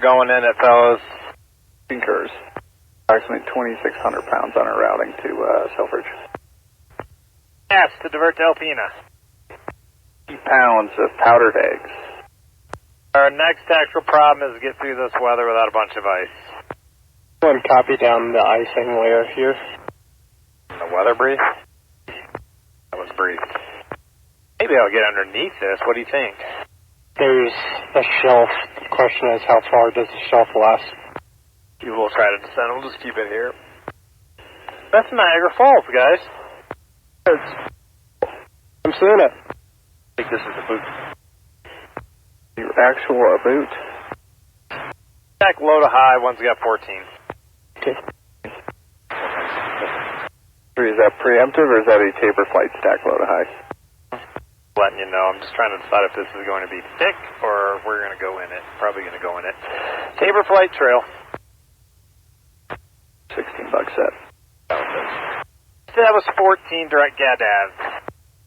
going in it, fellas. Concurs. Approximately 2,600 pounds on our routing to Selfridge. Yes, to divert to Alpena. 50 pounds of powdered eggs. Our next actual problem is to get through this weather without a bunch of ice. One copy down the icing layer here. The weather brief? That was brief. Maybe I'll get underneath this. What do you think? There's a shelf. The question is, how far does the shelf last? You will try to descend. We'll just keep it here. That's Niagara Falls, guys. I'm seeing it. I think this is a boot. Your actual boot. Stack low to high, one's got 14. Okay. Is that preemptive or is that a taper flight stack low to high? Letting you know, I'm just trying to decide if this is going to be thick or if we're going to go in it. Probably going to go in it. Taper flight trail. $16 set. That was 14 direct GADAV.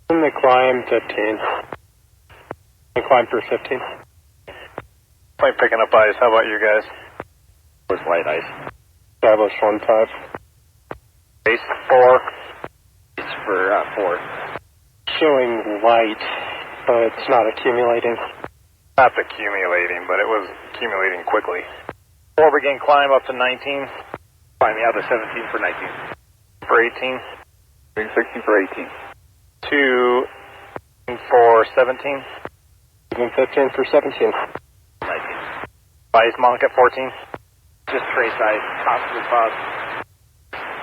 In the climb, 15. The climb for 15. Plane picking up ice. How about you guys? Where's light ice? Establish 1-5. Base 4. It's for 4. Showing light, but it's not accumulating. Not accumulating, but it was accumulating quickly. 4 begin climb up to 19. Climb the other 17 for 19. For 18. Doing 16 for 18. 2 for 17. Even 15 for 17. 19. Ice Monk at 14. Just trace ice. Possibly pause.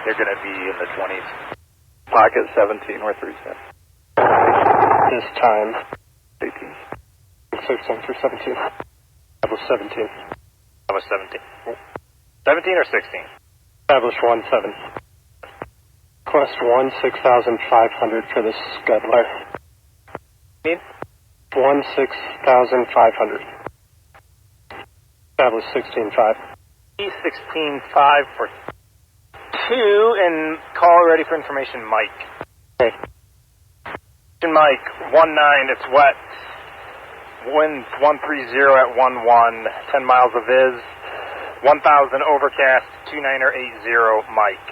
They're going to be in the 20s. Pocket 17 or 3 cents. This time, 18. 16 for 17. That was 17. That was 17. 17 or 16? Establish 1-7. Request 6,500 for the Scuddler. Need? 6,500. Establish 16-5. E16-5 for 2 and call ready for information, Mike. Okay. Mike, 19, it's wet. Winds 130 at 11, 10 miles of Viz. 1,000 overcast, 2980, Mike.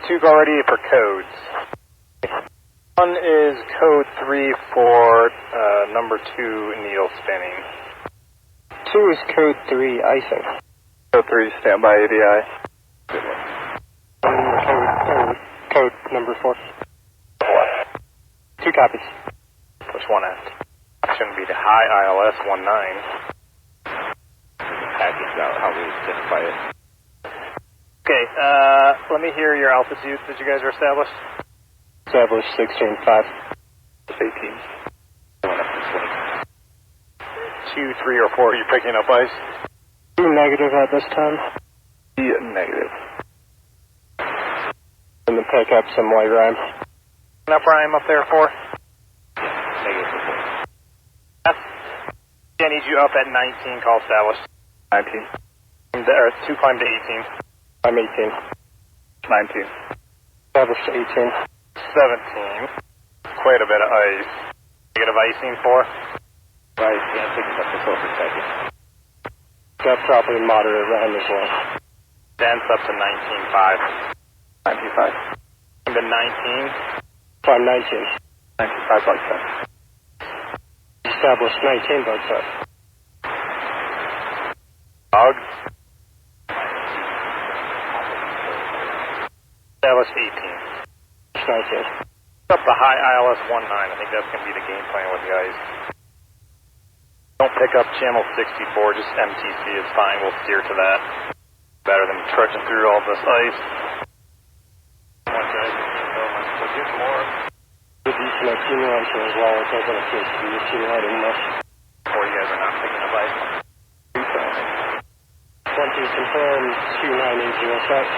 2 go ready for codes. 1 is code 3 for number 2 needle spinning. 2 is code 3 icing. Code 3 standby ADI. Code number 4. 2 copies. Push 1 out. Shouldn't be the high ILS 19. Package out how we identify it. Okay, let me hear your altitude that you guys are established. Establish 16-5. 18. 2, 3, or 4, are you picking up ice? 2 negative at this time. Negative. And then pick up some white rime. Enough rhyme up there for? Negative for 4. Yes. I need you up at 19, call established. 19. 2 climb to 18. I'm 18. 19. Established 18. 17. Quite a bit of ice. Negative icing for? Right, can't take it up to 4 seconds. Got probably moderate rime as well. Dense up to 19.5. 95. To 19. Climb 19. 95 like that. Established 19 bug set. Dog. Established 18. 19. Up the high ILS 19. I think that's going to be the game plan with the ice. Don't pick up channel 64, just MTC is fine. We'll steer to that. Better than trudging through all this ice. The decent accumulation as well. It doesn't appear to be accumulating much. Or you guys are not picking up ice. 20 confirmed 2980 set.